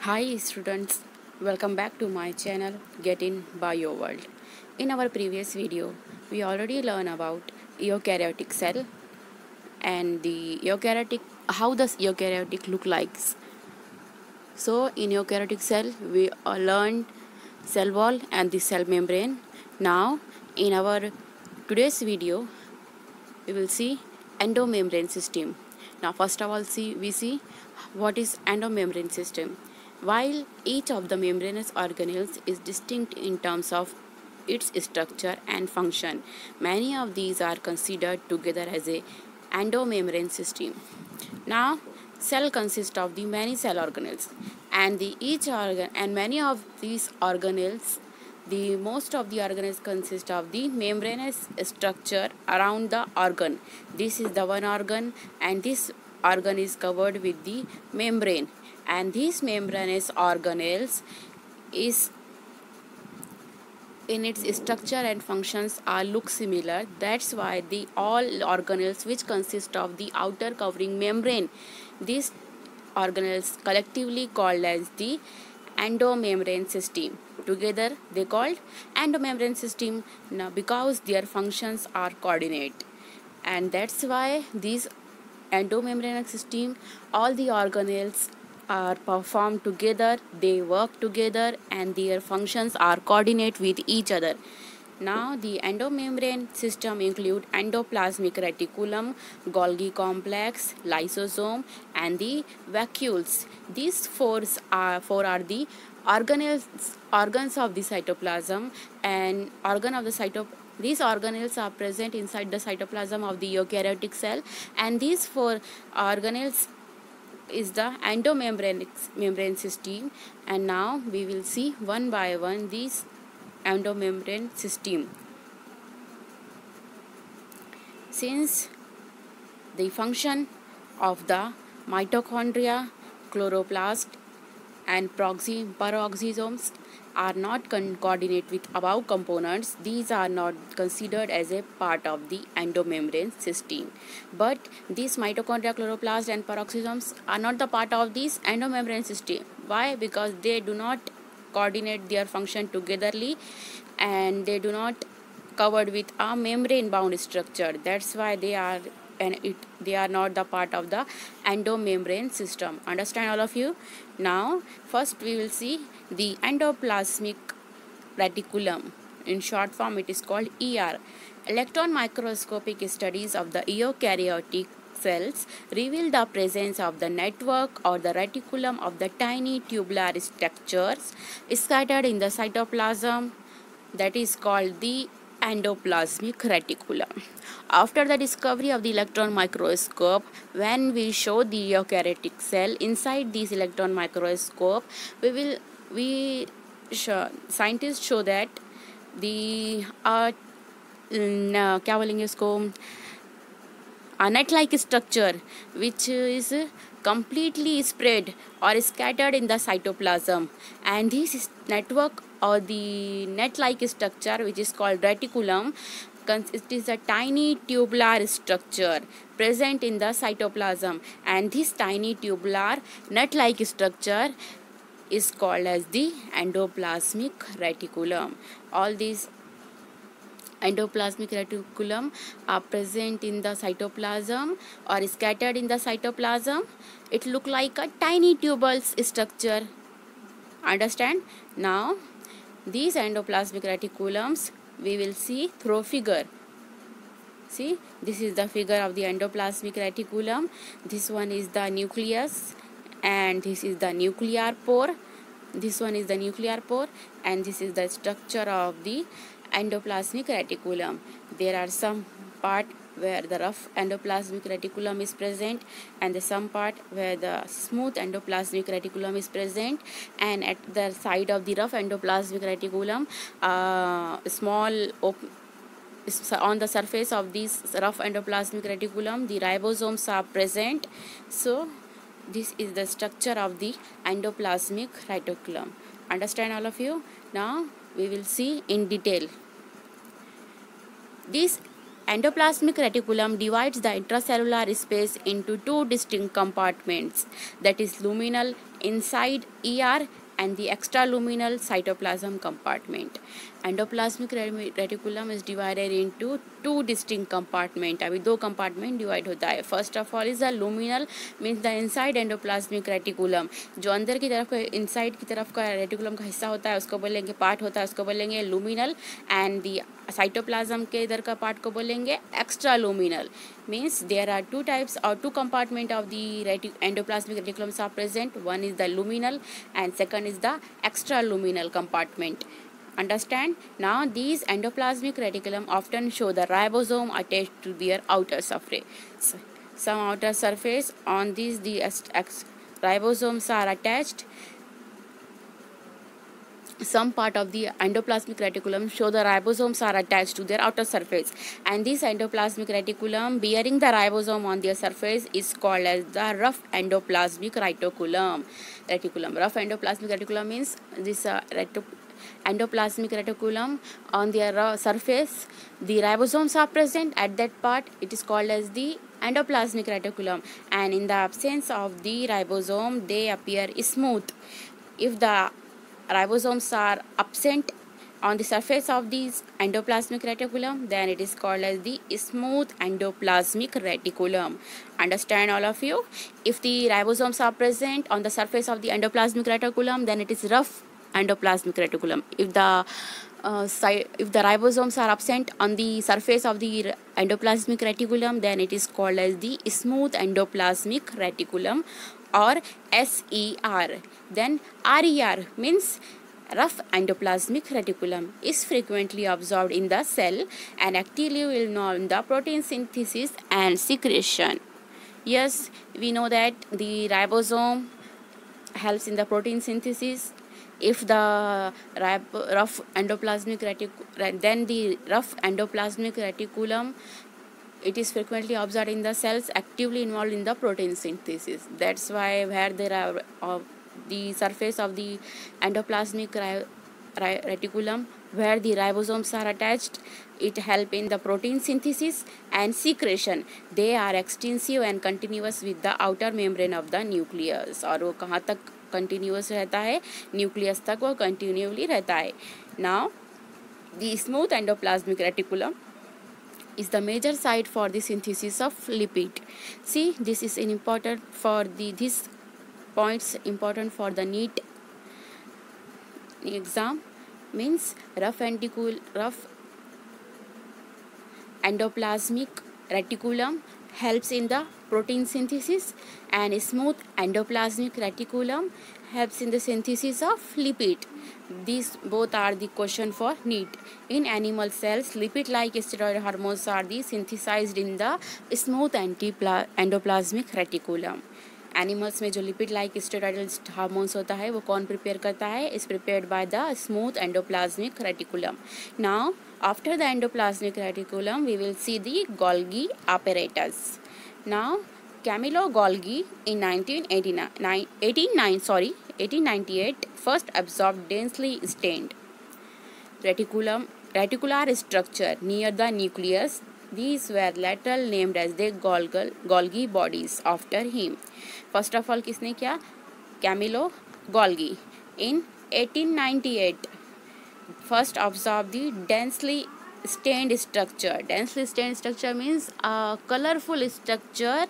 Hi students, welcome back to my channel Get in Bio World. In our previous video, we already learned about eukaryotic cell and the eukaryotic how does eukaryotic look like. So in eukaryotic cell, we learned cell wall and the cell membrane. Now in our today's video, we will see endomembrane system. Now first of all we see what is endomembrane system. While each of the membranous organelles is distinct in terms of its structure and function, many of these are considered together as a endomembrane system. Now cell consists of the many cell organelles and the each organ and many of these organelles the most of the organelles consist of the membranous structure around the organ. This is the one organ and this organ is covered with the membrane, and these membranous organelles is in its structure and functions are look similar. That's why the all organelles which consist of the outer covering membrane, these organelles collectively called as the endomembrane system. Together they called endomembrane system now because their functions are coordinate, and that's why these endomembrane system all the organelles are performed together, they work together and their functions are coordinate with each other. Now the endomembrane system include endoplasmic reticulum, Golgi complex, lysosome and the vacuoles. These four are the organs of the cytoplasm and organ of the these organelles are present inside the cytoplasm of the eukaryotic cell, and these four organelles is the endomembrane system. And now we will see one by one these endomembrane system. Since the function of the mitochondria, chloroplast and peroxisomes are not coordinate with above components, these are not considered as a part of the endomembrane system. But these mitochondria, chloroplast and peroxisomes are not the part of this endomembrane system. Why? Because they do not coordinate their function togetherly and they do not covered with a membrane bound structure. That's why they are not the part of the endomembrane system. Understand all of you? Now first we will see the endoplasmic reticulum. In short form it is called ER. Electron microscopic studies of the eukaryotic cells reveal the presence of the network or the reticulum of the tiny tubular structures scattered in the cytoplasm, that is called the endoplasmic reticulum. After the discovery of the electron microscope, when we show the eukaryotic cell inside this electron microscope, scientists show that the क्या बोलेंगे इसको a net-like structure which is completely spread or scattered in the cytoplasm, and this network or the net-like structure which is called reticulum, it is a tiny tubular structure present in the cytoplasm, and this tiny tubular net-like structure is called as the endoplasmic reticulum. All these endoplasmic reticulum are present in the cytoplasm or scattered in the cytoplasm. It look like a tiny tubules structure. Understand? Now these endoplasmic reticulums we will see through figure. See, this is the figure of the endoplasmic reticulum. This one is the nucleus and this is the nuclear pore. This one is the nuclear pore and this is the structure of the endoplasmic reticulum. There are some part where the rough endoplasmic reticulum is present and the some part where the smooth endoplasmic reticulum is present, and at the side of the rough endoplasmic reticulum on the surface of this rough endoplasmic reticulum the ribosomes are present. So this is the structure of the endoplasmic reticulum. Understand all of you? Now we will see in detail. This endoplasmic reticulum divides the intracellular space into two distinct compartments, that is luminal inside ER and the extraluminal cytoplasm compartment. Endoplasmic reticulum is divided into two distinct compartment. अभी दो compartment divide होता है. First of all is the luminal, means the inside endoplasmic reticulum. जो अंदर की तरफ का inside की तरफ का reticulum का हिस्सा होता है उसको बोलेंगे part होता है उसको बोलेंगे luminal, and the cytoplasm के इधर का part को बोलेंगे extraluminal. Means there are two types or two compartment of the endoplasmic reticulums are present. One is the luminal and second is the extraluminal compartment. Understand? Now these endoplasmic reticulum often show the ribosome attached to their outer surface. Some outer surface on these the ribosomes are attached. Some part of the endoplasmic reticulum show the ribosomes are attached to their outer surface, and this endoplasmic reticulum bearing the ribosome on their surface is called as the rough endoplasmic reticulum. Rough endoplasmic reticulum means this endoplasmic reticulum on their surface, the ribosomes are present at that part. It is called as the endoplasmic reticulum, and in the absence of the ribosome they appear smooth. If the ribosomes are absent on the surface of this endoplasmic reticulum, then it is called as the smooth endoplasmic reticulum. Understand all of you? If the ribosomes are present on the surface of the endoplasmic reticulum, then it is rough endoplasmic reticulum. If the ribosomes are absent on the surface of the endoplasmic reticulum, then it is called as the smooth endoplasmic reticulum, or SER. Then RER means rough endoplasmic reticulum is frequently absorbed in the cell and actively will involve in the protein synthesis and secretion. Yes, we know that the ribosome helps in the protein synthesis. If the rough endoplasmic reticulum, it is frequently observed in the cells actively involved in the protein synthesis. That's why where there are the surface of the endoplasmic reticulum where the ribosomes are attached, it help in the protein synthesis and secretion. They are extensive and continuous with the outer membrane of the nucleus. और वो कहाँ तक continuous रहता है? Nucleus तक वो continually रहता है. Now the smooth endoplasmic reticulum is the major site for the synthesis of lipid. See, this is important for this points important for the NEET exam. Means rough endoplasmic reticulum helps in the protein synthesis, and smooth endoplasmic reticulum helps in the synthesis of lipid. These both are the question for NEET. In animal cells, lipid-like steroid hormones are synthesized in the smooth endoplasmic reticulum. Animals में जो lipid like steroidal hormones होता है वो कौन prepare करता है? Is prepared by the smooth endoplasmic reticulum. Now after the endoplasmic reticulum we will see the Golgi apparatus. Now Camillo Golgi in 1898 first observed densely stained reticular structure near the nucleus. These were later named as the Golgi bodies after him. First of all किसने किया? Camillo Golgi in 1898 first observed the densely stained structure. Densely stained structure means a colorful structure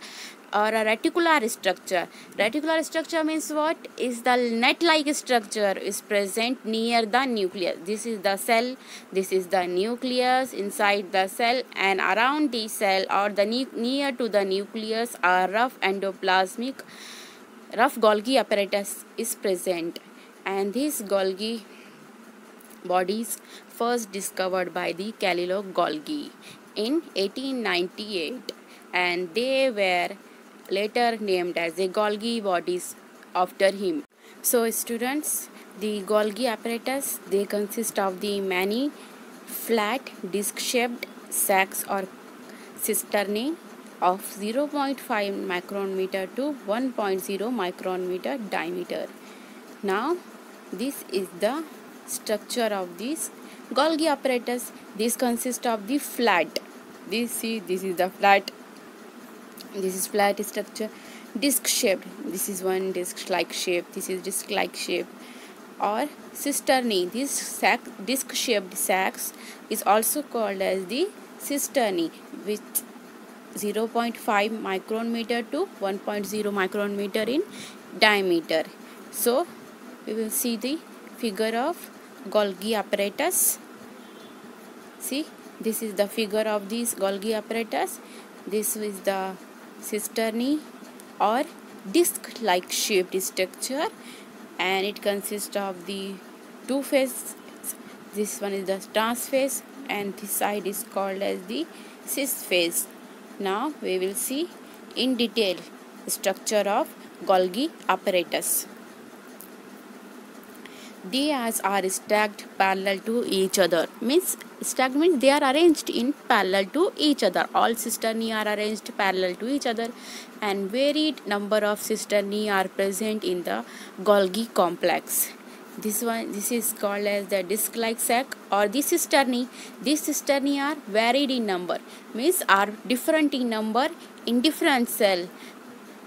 or a reticular structure. Reticular structure means what? Is the net-like structure is present near the nucleus. This is the cell, this is the nucleus. Inside the cell and around the cell or the near to the nucleus a rough Golgi apparatus is present, and these Golgi bodies first discovered by the Camillo Golgi in 1898, and they were later named as the Golgi bodies after him. So students, the Golgi apparatus, they consist of the many flat disc-shaped sacs or cisternae of 0.5 micron meter to 1.0 micron meter diameter. Now this is the structure of this Golgi apparatus. This consists of the flat. This is the flat. This is flat structure. disc shaped. This is one disc like shape. This is disc like shape. Or cisternae. This disc shaped sacs is also called as the cisternae, with 0.5 micrometer to 1.0 micrometer in diameter. So we will see the figure of Golgi apparatus. See, this is the figure of this Golgi apparatus. This is the cisternae or disc like shaped structure, and it consists of the two phases. This one is the trans phase and this side is called as the cis phase. Now we will see in detail structure of Golgi apparatus. They are stacked parallel to each other. Stacked means they are arranged in parallel to each other. All cisternae are arranged parallel to each other, and varied number of cisternae are present in the Golgi complex. This is called as the disc-like sac or the cisternae. These cisternae are varied in number, means are different in number in different cell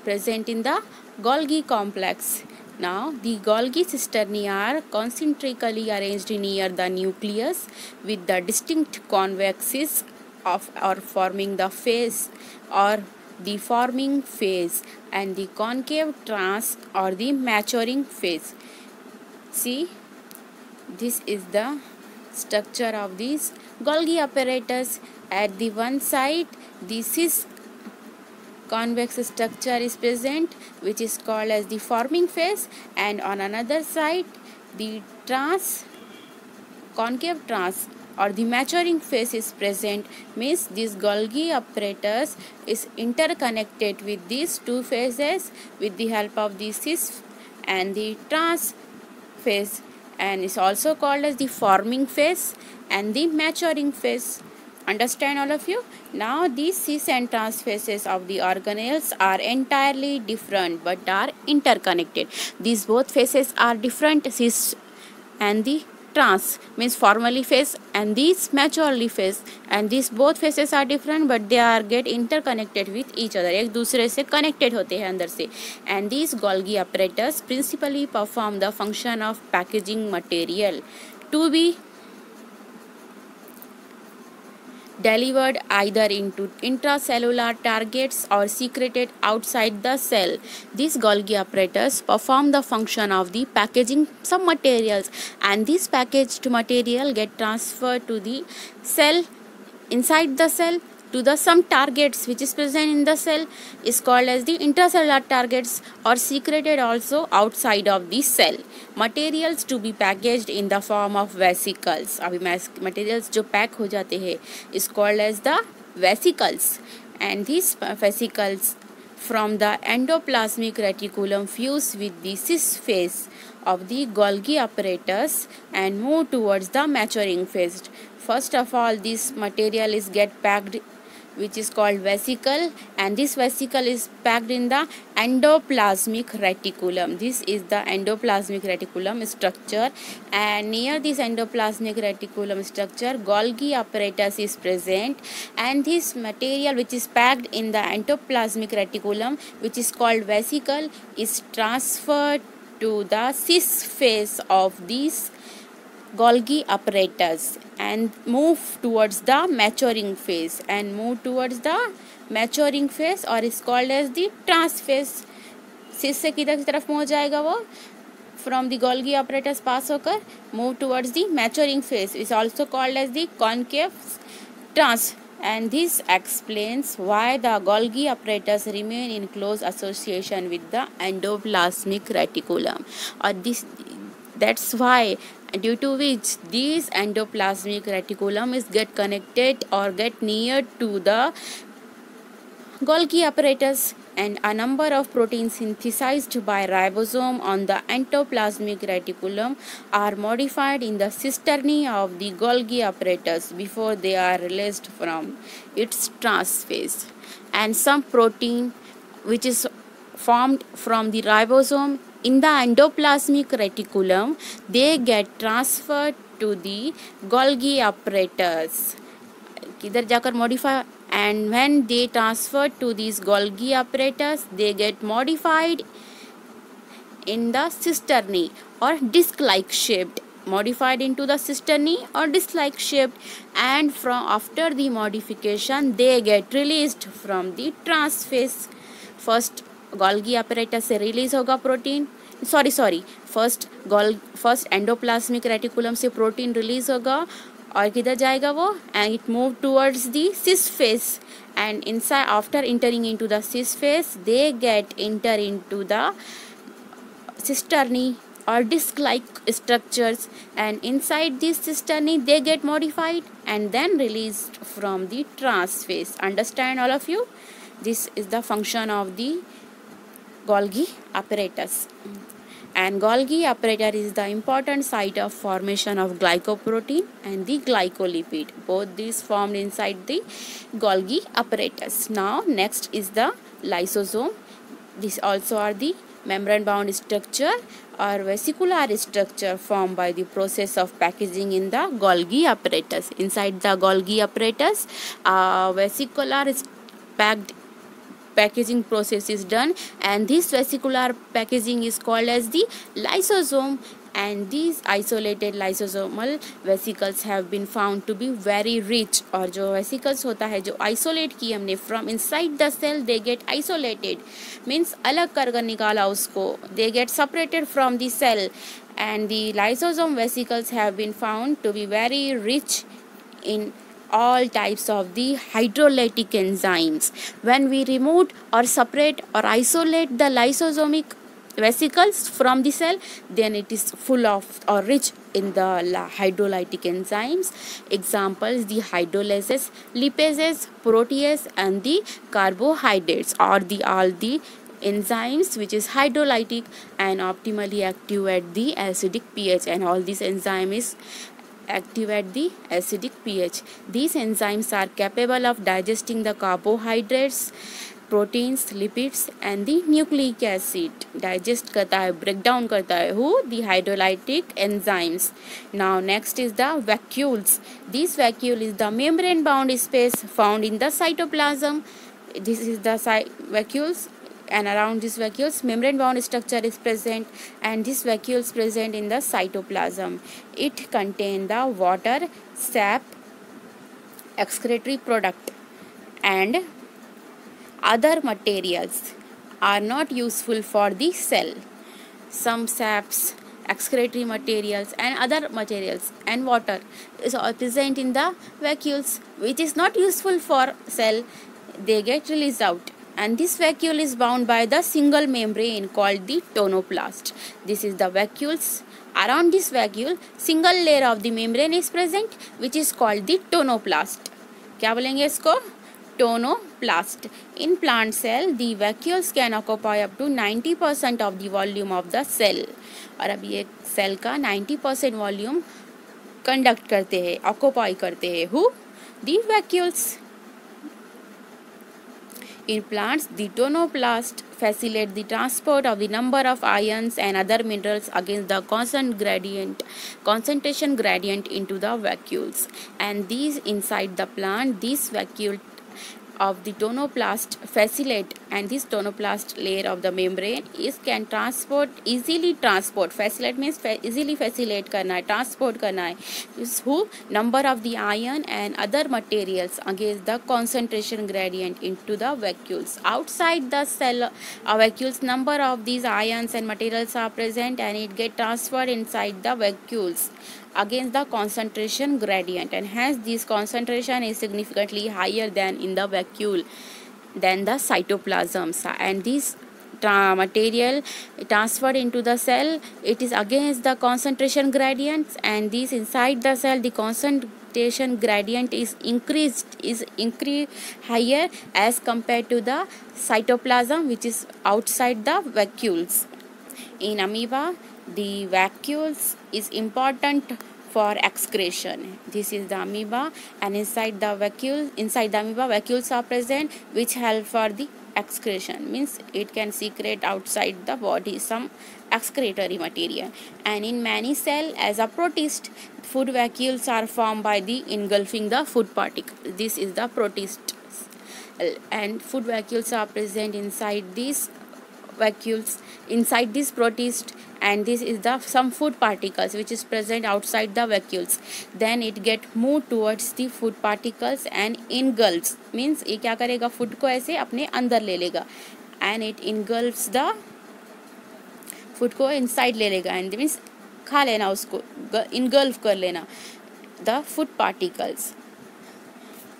present in the Golgi complex. Now, the Golgi cisternae are concentrically arranged near the nucleus with the distinct convexes of or forming the phase or the forming phase and the concave trans or the maturing phase. See, this is the structure of this Golgi apparatus. At the one side, this is convex structure is present, which is called as the forming phase, and on another side the concave trans or the maturing phase is present, means this Golgi apparatus is interconnected with these two phases with the help of the cis and the trans phase, and is also called as the forming phase and the maturing phase. Understand all of you? Now these cis and trans phases of the organelles are entirely different but are interconnected. These both phases are different, cis and the trans means formally phase and these maturely phase, and these both phases are different but they are get interconnected with each other. एक दूसरे से connected होते हैं अंदर से. And these Golgi apparatus principally perform the function of packaging material to be delivered either into intracellular targets or secreted outside the cell. These Golgi apparatus perform the function of the packaging some materials, and this packaged material get transferred to the cell, inside the cell, to the some targets which is present in the cell is called as the intracellular targets or secreted also outside of the cell. Materials to be packaged in the form of vesicles. अभी materials जो pack हो जाते हैं is called as the vesicles, and these vesicles from the endoplasmic reticulum fuse with the cis phase of the Golgi apparatus and move towards the maturing phase. First of all, this material is get packed, which is called vesicle, and this vesicle is packed in the endoplasmic reticulum. This is the endoplasmic reticulum structure, and near this endoplasmic reticulum structure Golgi apparatus is present, and this material which is packed in the endoplasmic reticulum, which is called vesicle, is transferred to the cis phase of this Golgi apparatus and move towards the maturing phase or is called as the trans phase. cis से किधर की तरफ मुँह जाएगा वो, from the Golgi apparatus pass होकर move towards the maturing phase is also called as the concave trans, and this explains why the Golgi apparatus remain in close association with the endoplasmic reticulum, or that's why, due to which this endoplasmic reticulum is get connected or get near to the Golgi apparatus, and a number of proteins synthesized by ribosome on the endoplasmic reticulum are modified in the cisternae of the Golgi apparatus before they are released from its trans phase, and some protein which is formed from the ribosome in the endoplasmic reticulum, they get transferred to the Golgi apparatus. किधर जाकर modify and when they transfer to these Golgi apparatus, they get modified in the cisternae or disc-like shaped, modified into the cisternae or disc-like shaped, and from after the modification they get released from the transphase. First Golgi apparatus से release होगा protein, sorry first endoplasmic reticulum से protein release होगा और किधर जाएगा वो, and it move towards the cis face, and inside after entering into the cis face they get enter into the cisternae or disc-like structures, and inside these cisternae they get modified and then released from the transphase. Understand all of you? This is the function of the Golgi apparatus. And Golgi apparatus is the important site of formation of glycoprotein and the glycolipid. Both these formed inside the Golgi apparatus. Now next is the lysosome. These also are the membrane bound structure or vesicular structure formed by the process of packaging in the Golgi apparatus. Inside the Golgi apparatus, vesicular packed packaging process is done, and this vesicular packaging is called as the lysosome, and these isolated lysosomal vesicles have been found to be very rich. और जो vesicles होता है जो isolate किए हमने from inside the cell, they get isolated means अलग कर निकाला उसको, they get separated from the cell, and the lysosome vesicles have been found to be very rich in all types of the hydrolytic enzymes. When we remove or separate or isolate the lysosomic vesicles from the cell, then it is full of or rich in the hydrolytic enzymes. Examples: the hydrolases, lipases, proteases, and the carbohydrates, or all the enzymes which is hydrolytic and optimally active at the acidic pH, and all these enzymes is active at the acidic pH. These enzymes are capable of digesting the carbohydrates, proteins, lipids, and the nucleic acid. Digest करता है, break down करता है who? The hydrolytic enzymes. Now next is the vacuoles. This vacuole is the membrane bound space found in the cytoplasm. This is the vacuoles, and around these vacuoles membrane bound structure is present, and this vacuole is present in the cytoplasm. It contains the water, sap, excretory product, and other materials are not useful for the cell. Some saps, excretory materials, and other materials and water is all present in the vacuoles, which is not useful for cell. They get released out, and this vacuole is bound by the single membrane called the tonoplast. This is the vacuoles. Around this vacuole, single layer of the membrane is present, which is called the tonoplast. क्या बोलेंगे इसको? Tonoplast. In plant cell, the vacuoles can occupy up to 90% of the volume of the cell. और अब ये cell का 90% volume conduct करते हैं, occupy करते हैं. Who? The vacuoles. In plants, the tonoplast facilitates the transport of the number of ions and other minerals against the concentration gradient into the vacuoles. And these inside the plant, this vacuole of the tonoplast facilitate, and this tonoplast layer of the membrane can easily transport. Facilitate means easily facilitate करना है, transport करना है. Is who? Number of the ion and other materials against the concentration gradient into the vacuoles. Outside the cell vacuoles, number of these ions and materials are present, and it get transferred inside the vacuoles against the concentration gradient, and hence this concentration is significantly higher than in the vacuole than the cytoplasm. And this material transferred into the cell, it is against the concentration gradients, and this inside the cell the concentration gradient is increased higher as compared to the cytoplasm, which is outside the vacuoles. In amoeba, the vacuoles is important for excretion. This is the amoeba, and inside the amoeba vacuoles are present which help for the excretion, means it can secrete outside the body some excretory material. And in many cells, as a protist, food vacuoles are formed by the engulfing the food particles. This is the protist. and food vacuoles are present inside these vacuoles, inside this protist, and this is the some food particles which is present outside the vacuoles. Then it get moved towards the food particles and engulfs, means ये क्या करेगा, food को ऐसे अपने अंदर ले लेगा, and it engulfs the food को inside ले लेगा, and means खा लेना उसको, engulf कर लेना the food particles.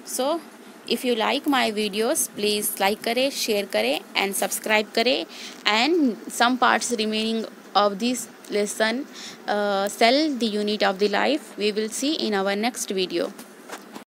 So if you like my videos, please like करें, share करें and subscribe करें. And some parts remaining of this lesson, cell the unit of the life, we will see in our next video.